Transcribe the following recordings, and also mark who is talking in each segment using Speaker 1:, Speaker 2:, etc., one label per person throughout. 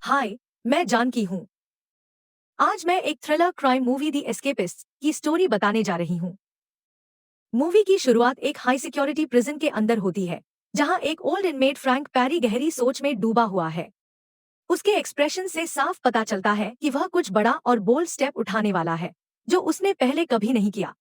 Speaker 1: हाय, मैं जानकी हूँ। आज मैं एक थ्रिलर क्राइम मूवी दी एस्केपिस्ट की स्टोरी बताने जा रही हूँ। मूवी की शुरुआत एक हाई सिक्योरिटी प्रिजन के अंदर होती है, जहाँ एक ओल्ड इनमेट फ्रैंक पैरी गहरी सोच में डूबा हुआ है। उसके एक्सप्रेशन से साफ पता चलता है कि वह कुछ बड़ा और बोल्ड स्टेप उठाने वाला है, जो उसने पहले कभी नहीं किया।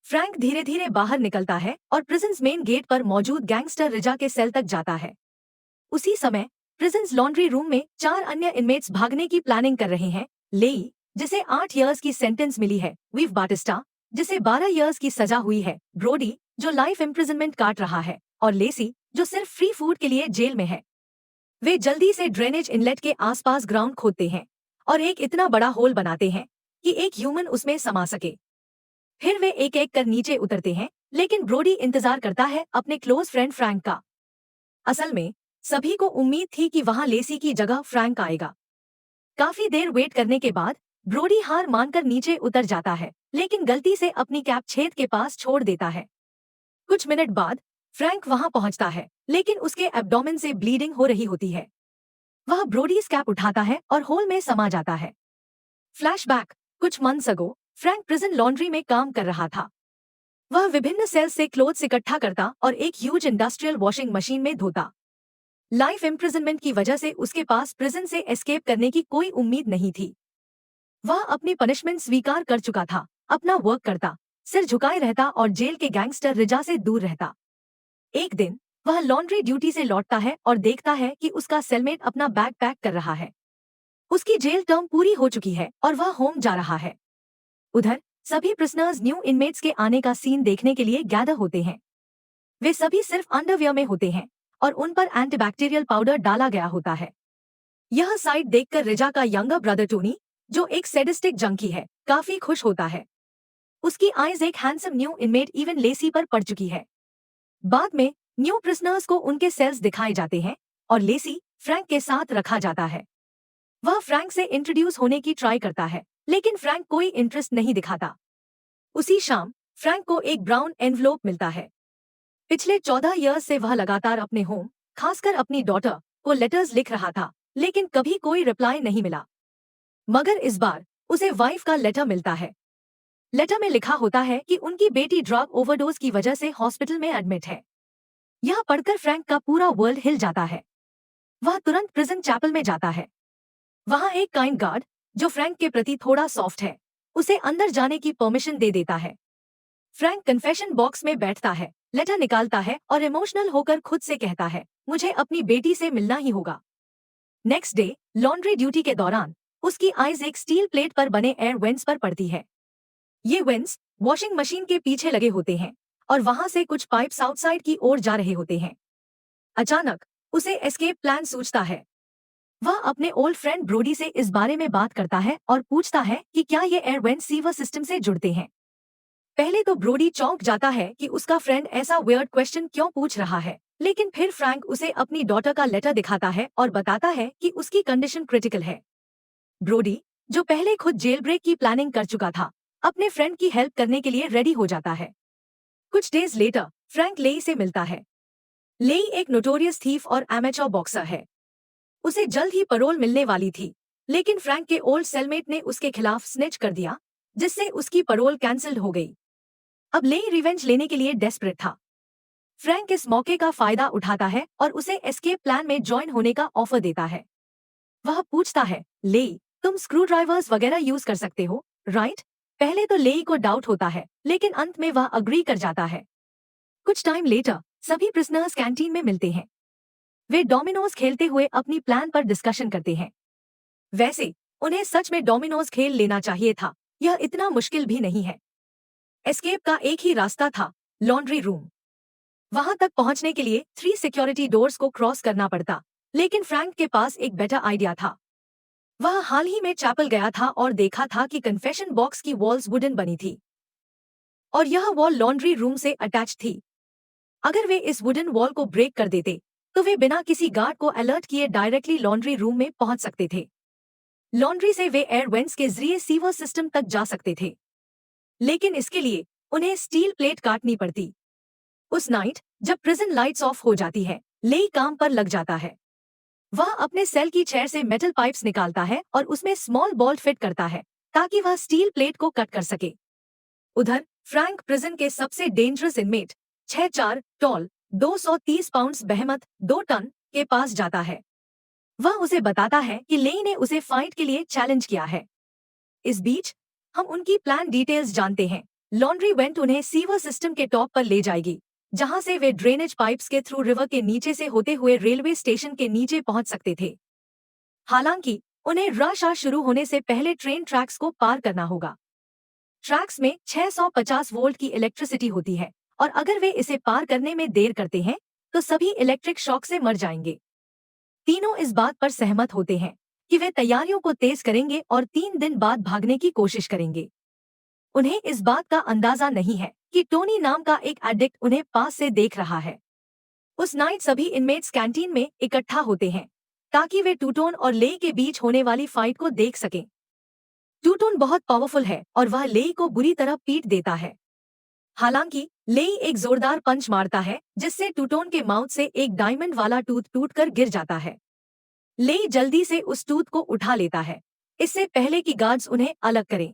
Speaker 1: फ्रैंक धीरे धीरे बाहर निकलता है और प्रिजन मेन गेट पर मौजूद गैंगस्टर रिजा के सेल तक जाता है। उसी समय प्रिजन लॉन्ड्री रूम में 4 अन्य इनमेट्स भागने की प्लानिंग कर रहे हैं। लेई, जिसे 8 इयर्स की सेंटेंस मिली है, विव बाटिस्टा, जिसे 12 इयर्स की सजा हुई है, ब्रोडी, जो लाइफ इम्प्रिजनमेंट काट रहा है, और लेसी, जो सिर्फ फ्री फूड के लिए जेल में है। वे जल्दी से ड्रेनेज इनलेट के आसपास ग्राउंड खोदते हैं और एक इतना बड़ा होल बनाते हैं कि एक ह्यूमन उसमें समा सके। फिर वे एक एक कर नीचे उतरते हैं, लेकिन ब्रोडी इंतजार करता है अपने क्लोज फ्रेंड फ्रैंक का। असल में सभी को उम्मीद थी कि वहां लेसी की जगह फ्रैंक आएगा। काफी देर वेट करने के बाद ब्रोडी हार मानकर नीचे उतर जाता है, लेकिन गलती से अपनी कैप छेद के पास छोड़ देता है। कुछ मिनट बाद फ्रैंक वहां पहुंचता है, लेकिन उसके एब्डोमेन से ब्लीडिंग हो रही होती है। वह ब्रोडीज कैप उठाता है और होल में समा जाता है। फ्लैशबैक, कुछ months ago Frank prison laundry में काम कर रहा था। वह विभिन्न सेल्स से क्लोथ्स इकट्ठा करता और एक ह्यूज इंडस्ट्रियल वॉशिंग मशीन में धोता। लाइफ इम्प्रिजनमेंट की वजह से उसके पास प्रिजन से एस्केप करने की कोई उम्मीद नहीं थी। वह अपनी पनिशमेंट स्वीकार कर चुका था, अपना वर्क करता, सिर झुकाए रहता और जेल के गैंगस्टर रिजा से दूर रहता। एक दिन वह लॉन्ड्री ड्यूटी से लौटता है और देखता है कि उसका सेलमेट अपना बैग पैक कर रहा है। उसकी जेल टर्म पूरी हो चुकी है और वह होम जा रहा है। उधर सभी प्रिजनर्स न्यू इनमेट्स के आने का सीन देखने के लिए गैदर होते हैं। वे सभी सिर्फ अंडरवियर में होते हैं और उन पर एंटीबैक्टीरियल पाउडर डाला गया होता है। यह साइट देखकर रिजा का यंगर ब्रदर टोनी, जो एक सैडिस्टिक जंकी है, काफी खुश होता है। उसकी आइज एक handsome new inmate even Lacey पर पड़ चुकी है। बाद में न्यू प्रिजनर्स को उनके सेल्स दिखाए जाते हैं और लेसी फ्रैंक के साथ रखा जाता है। वह फ्रैंक से इंट्रोड्यूस होने की ट्राई करता है, लेकिन फ्रैंक कोई इंटरेस्ट नहीं दिखाता। उसी शाम फ्रैंक को एक ब्राउन एनवलोप मिलता है। पिछले 14 ईयर्स से वह लगातार अपने होम, खासकर अपनी डॉटर, को लेटर्स लिख रहा था, लेकिन कभी कोई रिप्लाई नहीं मिला। मगर इस बार उसे वाइफ का लेटर मिलता है। लेटर में लिखा होता है कि उनकी बेटी ड्रग ओवरडोज की वजह से हॉस्पिटल में एडमिट है। यह पढ़कर फ्रैंक का पूरा वर्ल्ड हिल जाता है। वह तुरंत प्रिजन चैपल में जाता है। वहां एक काइंड गार्ड, जो फ्रैंक के प्रति थोड़ा सॉफ्ट है, उसे अंदर जाने की परमिशन दे देता है। फ्रैंक कन्फेशन बॉक्स में बैठता है, लेटर निकालता है और इमोशनल होकर खुद से कहता है, मुझे अपनी बेटी से मिलना ही होगा। नेक्स्ट डे लॉन्ड्री ड्यूटी के दौरान उसकी आइज एक स्टील प्लेट पर बने एयर वेंट्स पर पड़ती है। ये वेंट्स वॉशिंग मशीन के पीछे लगे होते हैं और वहां से कुछ पाइप्स आउटसाइड की ओर जा रहे होते हैं। अचानक उसे एस्केप प्लान सूझता है। वह अपने ओल्ड फ्रेंड ब्रोडी से इस बारे में बात करता है और पूछता है कि क्या ये एयर वेंट सीवर सिस्टम से जुड़ते हैं। पहले तो ब्रोडी चौंक जाता है कि उसका फ्रेंड ऐसा वियर्ड क्वेश्चन क्यों पूछ रहा है, लेकिन फिर फ्रैंक उसे अपनी डॉटर का लेटर दिखाता है और बताता है कि उसकी कंडीशन क्रिटिकल है। ब्रोडी, जो पहले खुद जेल ब्रेक की प्लानिंग कर चुका था, अपने फ्रेंड की हेल्प करने के लिए रेडी हो जाता है। कुछ डेज लेटर फ्रैंक लेई से मिलता है। लेई एक नोटोरियस थीफ और एमेच्योर बॉक्सर है। उसे जल्द ही पैरोल मिलने वाली थी, लेकिन फ्रैंक के ओल्ड सेलमेट ने उसके खिलाफ स्नेच कर दिया, जिससे उसकी पैरोल कैंसिल्ड हो गई। अब लेई रिवेंज लेने के लिए डेस्परेट था। फ्रैंक इस मौके का फायदा उठाता है और उसे एस्केप प्लान में ज्वाइन होने का ऑफर देता है। वह पूछता है, लेई, तुम स्क्रू ड्राइवर्स वगैरह यूज कर सकते हो, राइट? पहले तो लेई को डाउट होता है, लेकिन अंत में वह अग्री कर जाता है। कुछ टाइम लेटर सभी प्रिजनर्स कैंटीन में मिलते हैं। वे डोमिनोज खेलते हुए अपनी प्लान पर डिस्कशन करते हैं। वैसे उन्हें सच में डोमिनोज खेल लेना चाहिए था, यह इतना मुश्किल भी नहीं है। एस्केप का एक ही रास्ता था, लॉन्ड्री रूम। वहां तक पहुंचने के लिए 3 सिक्योरिटी डोर्स को क्रॉस करना पड़ता, लेकिन फ्रैंक के पास एक बेटर आइडिया था। वह हाल ही में चैपल गया था और देखा था कि कन्फेशन बॉक्स की वॉल्स वुडन बनी थी और यह वॉल लॉन्ड्री रूम से अटैच थी। अगर वे इस वुडन वॉल को ब्रेक कर देते तो वे बिना किसी गार्ड को अलर्ट किए डायरेक्टली लॉन्ड्री रूम में पहुंच सकते थे। लॉन्ड्री से वे एयर वेंट्स के जरिए सीवर सिस्टम तक जा सकते थे, लेकिन इसके लिए उन्हें स्टील प्लेट काटनी पड़ती। उस नाइट जब प्रिजन लाइट्स ऑफ हो जाती है, लेई काम पर लग जाता है। वह अपने सेल की चेयर से मेटल पाइप्स निकालता है और उसमें स्मॉल बोल्ट फिट करता है ताकि वह स्टील प्लेट को कट कर सके। उधर फ्रैंक प्रिजन के सबसे डेंजरस इनमेट 6'4" टॉल 230 पाउंड्स बेहमत 2 टन के पास जाता है। वह उसे बताता है कि लेई ने उसे फाइट के लिए चैलेंज किया है। इस बीच हम उनकी प्लान डिटेल्स जानते हैं। लॉन्ड्री वेंट उन्हें सीवर सिस्टम के टॉप पर ले जाएगी, जहां से वे ड्रेनेज पाइप्स के थ्रू रिवर के नीचे से होते हुए रेलवे स्टेशन के नीचे पहुंच सकते थे। हालांकि उन्हें रश आवर शुरू होने से पहले ट्रेन ट्रैक्स को पार करना होगा। ट्रैक्स में 650 वोल्ट की इलेक्ट्रिसिटी होती है और अगर वे इसे पार करने में देर करते हैं तो सभी इलेक्ट्रिक शॉक से मर जाएंगे। तीनों इस बात पर सहमत होते हैं कि वे तैयारियों को तेज करेंगे और 3 दिन बाद भागने की कोशिश करेंगे। उन्हें इस बात का अंदाजा नहीं है कि टोनी नाम का एक एडिक्ट उन्हें पास से देख रहा है। उस नाइट सभी इनमेट्स कैंटीन में इकट्ठा होते हैं ताकि वे टूटोन और लेई के बीच होने वाली फाइट को देख सकें। टूटोन बहुत पावरफुल है और वह लेई को बुरी तरह पीट देता है। हालांकि लेई एक जोरदार पंच मारता है जिससे टूटोन के माउथ से एक डायमंड वाला टूथ टूटकर गिर जाता है। लेई जल्दी से उस टूथ को उठा लेता है, इससे पहले कि गार्ड्स उन्हें अलग करें।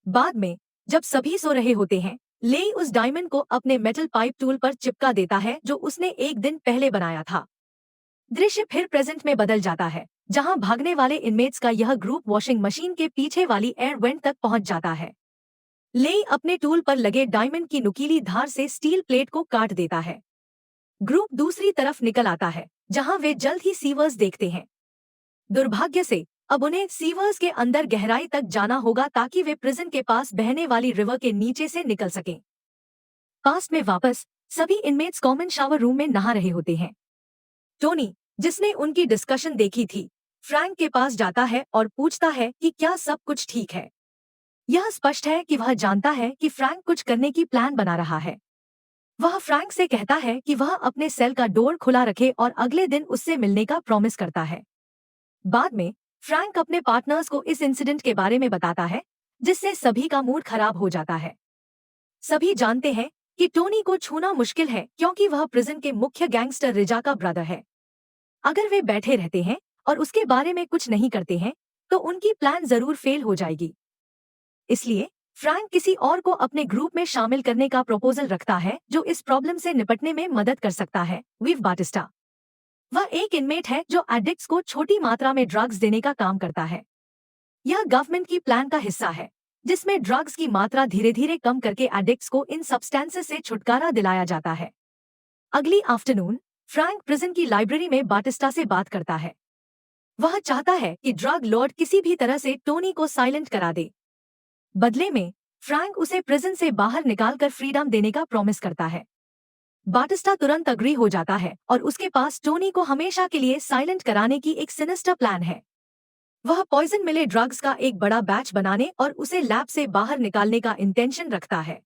Speaker 1: बाद में जब सभी सो रहे होते हैं, लेई उस डायमंड को अपने मेटल पाइप टूल पर चिपका देता है जो उसने एक दिन पहले बनाया था। दृश्य फिर प्रेजेंट में बदल जाता है, जहां भागने वाले इनमेट्स का यह ग्रुप वॉशिंग मशीन के पीछे वाली एयर वेंट तक पहुंच जाता है। लेई अपने टूल पर लगे डायमंड की नुकीली धार से स्टील प्लेट को काट देता है। ग्रुप दूसरी तरफ निकल आता है, जहां वे जल्द ही सीवर्स देखते हैं। दुर्भाग्य से अब उन्हें सीवर्स के अंदर गहराई तक जाना होगा ताकि वे प्रिजन के पास बहने वाली रिवर के नीचे से निकल सकें। पास में वापस सभी इनमेट्स कॉमन शावर रूम में नहा रहे होते हैं। टोनी, जिसने उनकी डिस्कशन देखी थी, फ्रैंक के पास जाता है और पूछता है कि क्या सब कुछ ठीक है। यह स्पष्ट है कि वह जानता है कि फ्रैंक कुछ करने की प्लान बना रहा है। वह फ्रैंक से कहता है कि वह अपने सेल का डोर खुला रखे और अगले दिन उससे मिलने का प्रॉमिस करता है। बाद में फ्रैंक अपने पार्टनर्स को इस इंसिडेंट के बारे में बताता है, जिससे सभी का मूड खराब हो जाता है। सभी जानते हैं कि टोनी को छूना मुश्किल है क्योंकि वह प्रिजन के मुख्य गैंगस्टर रिजा का ब्रदर है। अगर वे बैठे रहते हैं और उसके बारे में कुछ नहीं करते हैं तो उनकी प्लान जरूर फेल हो जाएगी। इसलिए फ्रैंक किसी और को अपने ग्रुप में शामिल करने का प्रपोजल रखता है जो इस प्रॉब्लम से निपटने में मदद कर सकता है, विव बाटिस्टा। वह एक इनमेट है जो एडिक्ट्स को छोटी मात्रा में ड्रग्स देने का काम करता है। यह गवर्नमेंट की प्लान का हिस्सा है, जिसमें ड्रग्स की मात्रा धीरे धीरे कम करके एडिक्ट्स को इन सब्सटेंसेस से छुटकारा दिलाया जाता है। अगली आफ्टरनून फ्रैंक प्रिजन की लाइब्रेरी में बाटिस्टा से बात करता है। वह चाहता है कि ड्रग लॉर्ड किसी भी तरह से टोनी को साइलेंट करा दे। बदले में फ्रैंक उसे प्रिजन से बाहर निकालकर फ्रीडम देने का प्रॉमिस करता है। बाटिस्टा तुरंत अग्री हो जाता है और उसके पास टोनी को हमेशा के लिए साइलेंट कराने की एक सिनिस्टर प्लान है। वह पॉइजन मिले ड्रग्स का एक बड़ा बैच बनाने और उसे लैब से बाहर निकालने का इंटेंशन रखता है।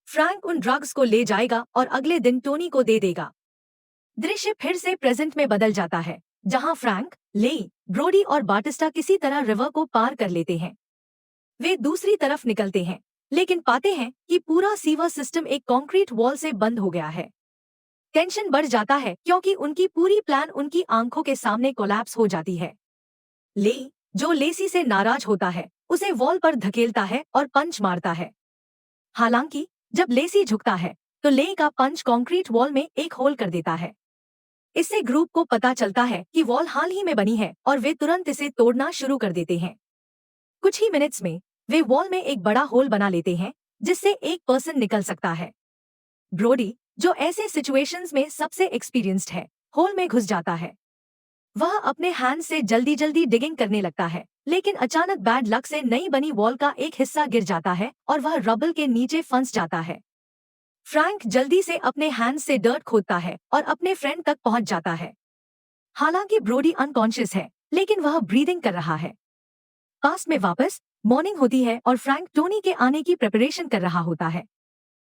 Speaker 1: फ्रैंक उन ड्रग्स को ले जाएगा और अगले दिन टोनी को दे देगा। दृश्य फिर से प्रेजेंट में बदल जाता है, जहां फ्रैंक, लेई, ब्रोडी और बाटिस्टा किसी तरह रिवर को पार कर लेते हैं। वे दूसरी तरफ निकलते हैं, लेकिन पाते हैं कि पूरा सीवर सिस्टम एक कंक्रीट वॉल से बंद हो गया है। टेंशन बढ़ जाता है क्योंकि उनकी पूरी प्लान उनकी आंखों के सामने कोलैप्स हो जाती है। लेई, जो लेसी से नाराज होता है, उसे वॉल पर धकेलता है और पंच मारता है। हालांकि जब लेसी झुकता है तो लेई का पंच कंक्रीट वॉल में एक होल कर देता है। इससे ग्रुप को पता चलता है कि वॉल हाल ही में बनी है और वे तुरंत इसे तोड़ना शुरू कर देते हैं। कुछ ही मिनट्स में वे वॉल में एक बड़ा होल बना लेते हैं जिससे एक पर्सन निकल सकता है। ब्रोडी, जो ऐसे सिचुएशंस में सबसे एक्सपीरियंस्ड है, होल में घुस जाता है। वह अपने हैंड से जल्दी जल्दी डिगिंग करने लगता है, लेकिन अचानक बैड लक से नई बनी वॉल का एक हिस्सा गिर जाता है और वह रबल के नीचे फंस जाता है। फ्रैंक जल्दी से अपने हैंड से डर्ट खोदता है और अपने फ्रेंड तक पहुंच जाता है। हालांकि ब्रोडी अनकॉन्शियस है, लेकिन वह ब्रीदिंग कर रहा है। पास में वापस मॉर्निंग होती है और फ्रैंक टोनी के आने की प्रिपरेशन कर रहा होता है।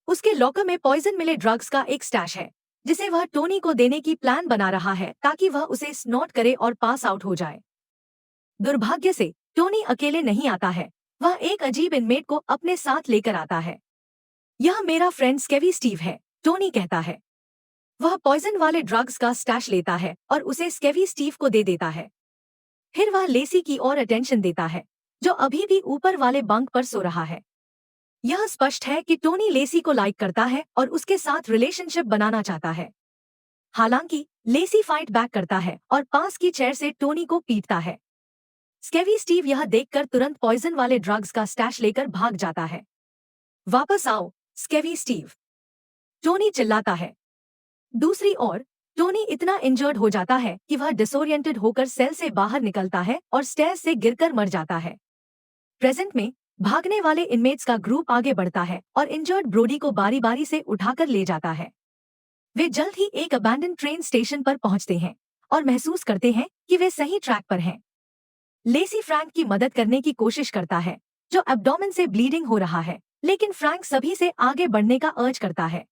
Speaker 1: उसके लॉकर में पॉइजन मिले ड्रग्स का एक स्टैश है, जिसे वह टोनी को देने की प्लान बना रहा है ताकि वह उसे स्नॉट करे और पास आउट हो जाए। दुर्भाग्य से टोनी अकेले नहीं आता है, वह एक अजीब इनमेट को अपने साथ लेकर आता है। यह मेरा फ्रेंड स्केवी स्टीव है, टोनी कहता है। वह पॉइजन वाले ड्रग्स का स्टैश लेता है और उसे स्केवी स्टीव को दे देता है। फिर वह लेसी की ओर अटेंशन देता है, जो अभी भी ऊपर वाले बंक पर सो रहा है। यह स्पष्ट है कि टोनी लेसी को लाइक करता है और उसके साथ रिलेशनशिप बनाना चाहता है। हालांकि लेसी फाइट बैक करता है और पास की चेयर से टोनी को पीटता है। स्केवी स्टीव यह देखकर तुरंत पॉइजन वाले ड्रग्स का स्टैश लेकर भाग जाता है। वापस आओ, स्केवी स्टीव, टोनी चिल्लाता है। दूसरी ओर टोनी इतना इंजर्ड हो जाता है कि वह डिसोरिएंटेड होकर सेल से बाहर निकलता है और स्टेयर्स से गिरकर मर जाता है। प्रेजेंट में भागने वाले इनमेट्स का ग्रुप आगे बढ़ता है और इंजर्ड ब्रोडी को बारी बारी से उठाकर ले जाता है। वे जल्द ही एक अबैंडन ट्रेन स्टेशन पर पहुंचते हैं और महसूस करते हैं कि वे सही ट्रैक पर हैं। लेसी फ्रैंक की मदद करने की कोशिश करता है, जो एब्डोमेन से ब्लीडिंग हो रहा है, लेकिन फ्रैंक सभी से आगे बढ़ने का अर्ज करता है।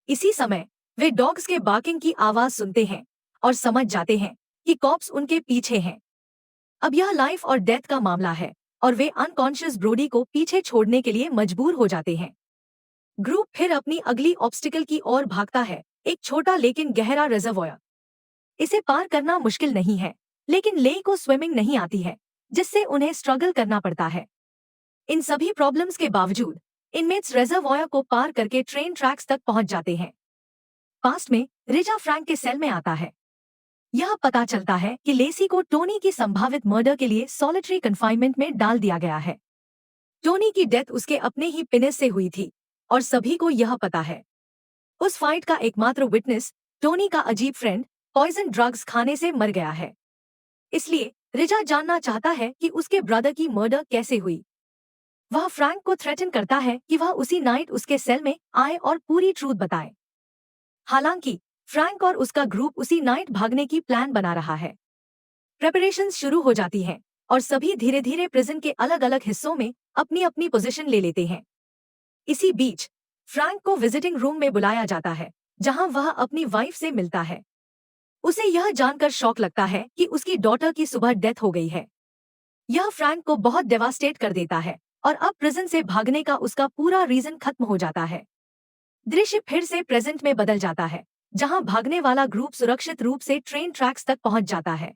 Speaker 1: इसी समय वे डॉग्स के बार्किंग की आवाज सुनते हैं और समझ जाते हैं कि कॉप्स उनके पीछे हैं। अब यह लाइफ और डेथ का मामला है और वे अनकॉन्शियस ब्रोडी को पीछे छोड़ने के लिए मजबूर हो जाते हैं। ग्रुप फिर अपनी अगली ऑब्स्टिकल की ओर भागता है, एक छोटा लेकिन गहरा रिजर्वॉयर। इसे पार करना मुश्किल नहीं है, लेकिन ले को स्विमिंग नहीं आती है, जिससे उन्हें स्ट्रगल करना पड़ता है। इन सभी प्रॉब्लम्स के बावजूद इनमेट्स रिजर्वॉयर को पार करके ट्रेन ट्रैक्स तक पहुंच जाते हैं। पास्ट में रिजा फ्रैंक के सेल में आता है। यह पता चलता है कि लेसी को टोनी की संभावित मर्डर के लिए सॉलिटरी कन्फाइनमेंट में डाल दिया गया है। टोनी की डेथ उसके अपने ही पेनिस से हुई थी और सभी को यह पता है। उस फाइट का एकमात्र विटनेस, टोनी का अजीब फ्रेंड, पॉइजन ड्रग्स खाने से मर गया है। इसलिए रिजा जानना चाहता है कि उसके ब्रदर की मर्डर कैसे हुई। वह फ्रैंक को थ्रेटन करता है कि वह उसी नाइट उसके सेल में आए और पूरी ट्रूथ बताए। हालांकि फ्रैंक और उसका ग्रुप उसी नाइट भागने की प्लान बना रहा है। प्रेपरेशंस शुरू हो जाती हैं और सभी धीरे धीरे प्रिजन के अलग अलग हिस्सों में अपनी अपनी पोजीशन ले लेते हैं। इसी बीच फ्रैंक को विजिटिंग रूम में बुलाया जाता है, जहां वह अपनी वाइफ से मिलता है। उसे यह जानकर शॉक लगता है कि उसकी डॉटर की सुबह डेथ हो गई है। यह फ्रैंक को बहुत डेवास्टेट कर देता है और अब प्रिजन से भागने का उसका पूरा रीजन खत्म हो जाता है। दृश्य फिर से प्रेजेंट में बदल जाता है, जहां भागने वाला ग्रुप सुरक्षित रूप से ट्रेन ट्रैक्स तक पहुंच जाता है।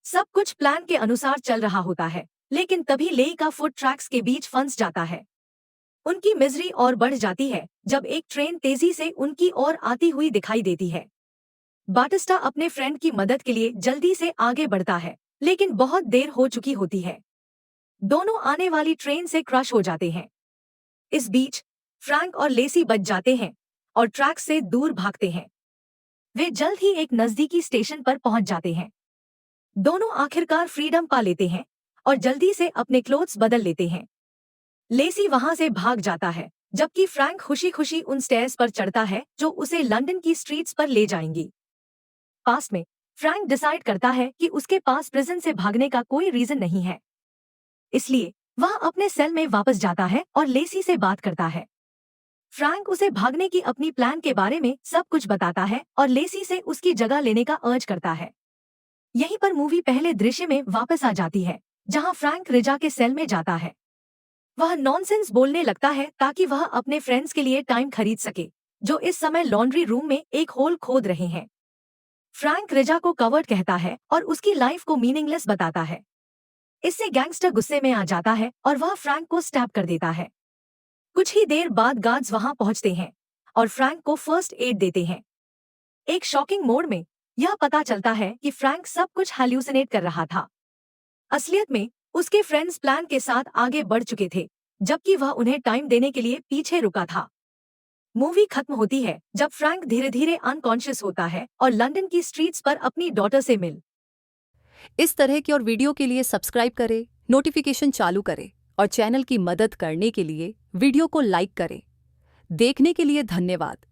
Speaker 1: सब कुछ प्लान के अनुसार चल रहा होता है, लेकिन तभी लेई का फुट ट्रैक्स के बीच फंस जाता है। उनकी मिजरी और बढ़ जाती है जब एक ट्रेन तेजी से उनकी ओर आती हुई दिखाई देती है। बाटिस्टा अपने फ्रेंड की मदद के लिए जल्दी से आगे बढ़ता है, लेकिन बहुत देर हो चुकी होती है। दोनों आने वाली ट्रेन से क्रश हो जाते हैं। इस बीच फ्रैंक और लेसी बच जाते हैं और ट्रैक से दूर भागते हैं। वे जल्द ही एक नजदीकी स्टेशन पर पहुंच जाते हैं। दोनों आखिरकार फ्रीडम पा लेते हैं और जल्दी से अपने क्लोथ्स बदल लेते हैं। लेसी वहां से भाग जाता है, जबकि फ्रैंक खुशी खुशी उन स्टेयर्स पर चढ़ता है जो उसे लंदन की स्ट्रीट्स पर ले जाएंगी। पास में फ्रैंक डिसाइड करता है कि उसके पास प्रिजन से भागने का कोई रीजन नहीं है। इसलिए वह अपने सेल में वापस जाता है और लेसी से बात करता है। फ्रैंक उसे भागने की अपनी प्लान के बारे में सब कुछ बताता है और लेसी से उसकी जगह लेने का अर्ज करता है। यहीं पर मूवी पहले दृश्य में वापस आ जाती है, जहां फ्रैंक रिजा के सेल में जाता है। वह नॉनसेंस बोलने लगता है ताकि वह अपने फ्रेंड्स के लिए टाइम खरीद सके, जो इस समय लॉन्ड्री रूम में एक होल खोद रहे हैं। फ्रैंक रिजा को कवर्ड कहता है और उसकी लाइफ को मीनिंगलेस बताता है। इससे गैंगस्टर गुस्से में आ जाता है और वह फ्रैंक को स्टैब कर देता है। कुछ ही देर बाद गार्ड्स वहां पहुंचते हैं और फ्रैंक को फर्स्ट एड देते हैं। एक शॉकिंग मोड में यह पता चलता है कि फ्रैंक सब कुछ हैल्यूसिनेट कर रहा था। असलियत में उसके फ्रेंड्स प्लान के साथ आगे बढ़ चुके थे, जबकि वह उन्हें टाइम देने के लिए पीछे रुका था। मूवी खत्म होती है जब फ्रैंक धीरे धीरे अनकॉन्शियस होता है और लंदन की स्ट्रीट्स पर अपनी डॉटर से मिल।
Speaker 2: इस तरह की और वीडियो के लिए सब्सक्राइब करें, नोटिफिकेशन चालू करें और चैनल की मदद करने के लिए वीडियो को लाइक करें। देखने के लिए धन्यवाद।